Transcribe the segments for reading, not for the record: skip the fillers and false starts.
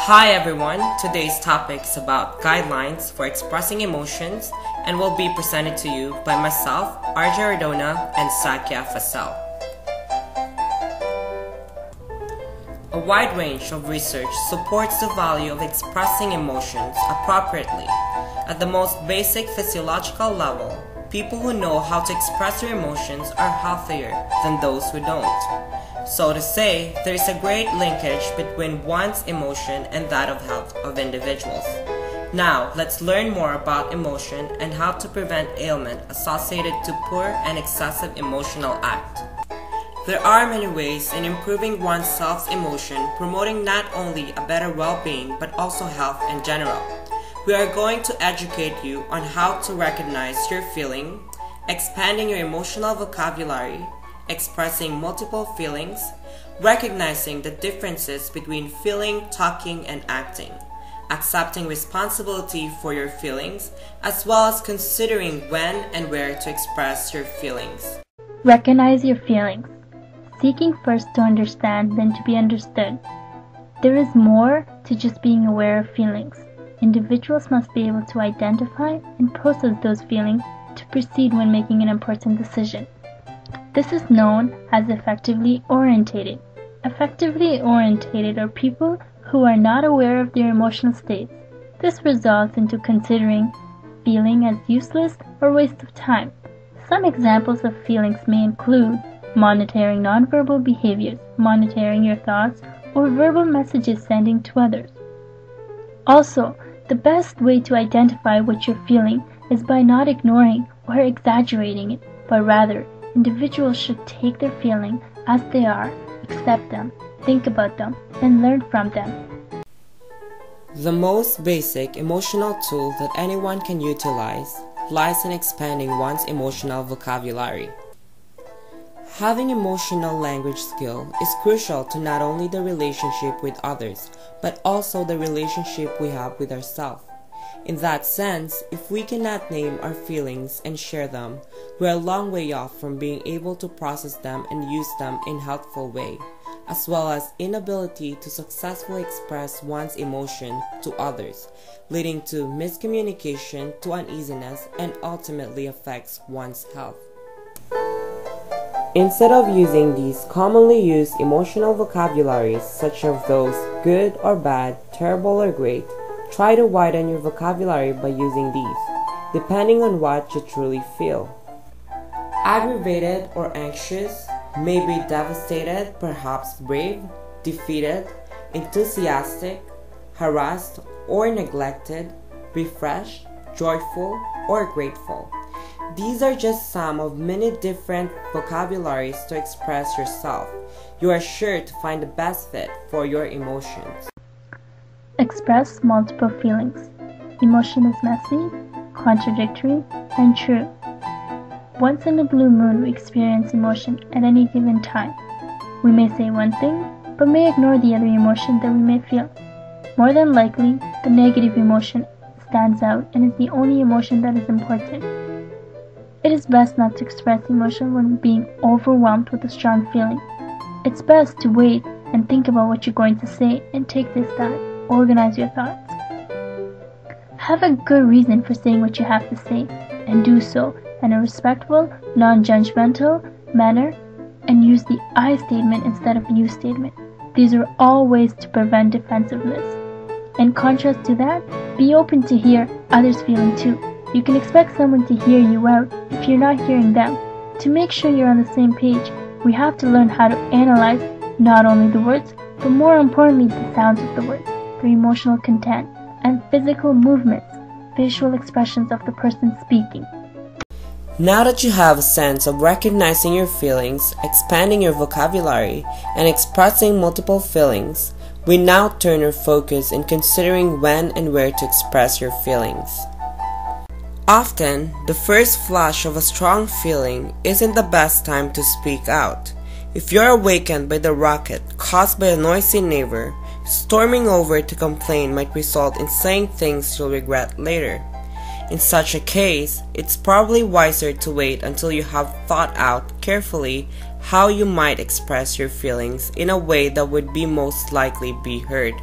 Hi everyone, today's topic is about guidelines for expressing emotions and will be presented to you by myself, Arjay Ordona, and Zakia Fazele. A wide range of research supports the value of expressing emotions appropriately. At the most basic physiological level, people who know how to express their emotions are healthier than those who don't. So to say, there is a great linkage between one's emotion and that of health of individuals. Now, let's learn more about emotion and how to prevent ailment associated to poor and excessive emotional act. There are many ways in improving one's self-emotion, promoting not only a better well-being but also health in general. We are going to educate you on how to recognize your feeling, expanding your emotional vocabulary, expressing multiple feelings, recognizing the differences between feeling, talking, and acting, accepting responsibility for your feelings, as well as considering when and where to express your feelings. Recognize your feelings. Seeking first to understand than to be understood. There is more to just being aware of feelings. Individuals must be able to identify and process those feelings to proceed when making an important decision. This is known as effectively orientated. Effectively orientated are people who are not aware of their emotional states. This results into considering feeling as useless or waste of time. Some examples of feelings may include monitoring nonverbal behaviors, monitoring your thoughts, or verbal messages sending to others. Also, the best way to identify what you're feeling is by not ignoring or exaggerating it, but rather, individuals should take their feelings as they are, accept them, think about them, and learn from them. The most basic emotional tool that anyone can utilize lies in expanding one's emotional vocabulary. Having emotional language skill is crucial to not only the relationship with others, but also the relationship we have with ourselves. In that sense, if we cannot name our feelings and share them, we're a long way off from being able to process them and use them in a helpful way, as well as inability to successfully express one's emotion to others, leading to miscommunication, to uneasiness, and ultimately affects one's health. Instead of using these commonly used emotional vocabularies such as those good or bad, terrible or great, try to widen your vocabulary by using these, depending on what you truly feel. Aggravated or anxious, maybe devastated, perhaps brave, defeated, enthusiastic, harassed or neglected, refreshed, joyful, or grateful. These are just some of many different vocabularies to express yourself. You are sure to find the best fit for your emotions. Express multiple feelings. Emotion is messy, contradictory, and true. Once in a blue moon, we experience emotion at any given time. We may say one thing, but may ignore the other emotion that we may feel. More than likely, the negative emotion stands out and is the only emotion that is important. It is best not to express emotion when being overwhelmed with a strong feeling. It's best to wait and think about what you're going to say and take this time. Organize your thoughts. Have a good reason for saying what you have to say, and do so in a respectful, non-judgmental manner, and use the I statement instead of you statement. These are all ways to prevent defensiveness. In contrast to that, be open to hear others' feeling too. You can expect someone to hear you out if you're not hearing them. To make sure you're on the same page, we have to learn how to analyze not only the words, but more importantly the sounds of the words, their emotional content, and physical movements, visual expressions of the person speaking. Now that you have a sense of recognizing your feelings, expanding your vocabulary, and expressing multiple feelings, we now turn our focus in considering when and where to express your feelings. Often, the first flash of a strong feeling isn't the best time to speak out. If you're awakened by the racket caused by a noisy neighbor, storming over to complain might result in saying things you'll regret later. In such a case, it's probably wiser to wait until you have thought out carefully how you might express your feelings in a way that would be most likely be heard.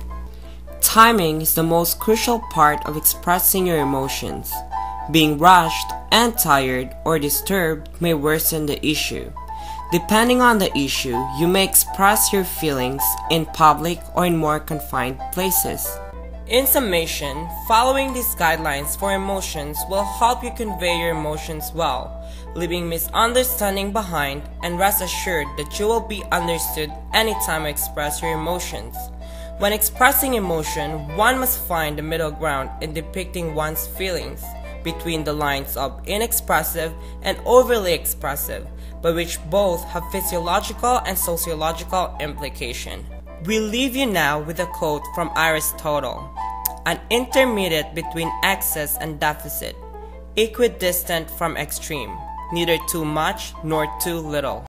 Timing is the most crucial part of expressing your emotions. Being rushed and tired or disturbed may worsen the issue. Depending on the issue, you may express your feelings in public or in more confined places. In summation, following these guidelines for emotions will help you convey your emotions well, leaving misunderstanding behind, and rest assured that you will be understood anytime you express your emotions. When expressing emotion, one must find the middle ground in depicting one's feelings, between the lines of inexpressive and overly expressive, but which both have physiological and sociological implication. We leave you now with a quote from Aristotle: "An intermediate between excess and deficit, equidistant from extreme, neither too much nor too little."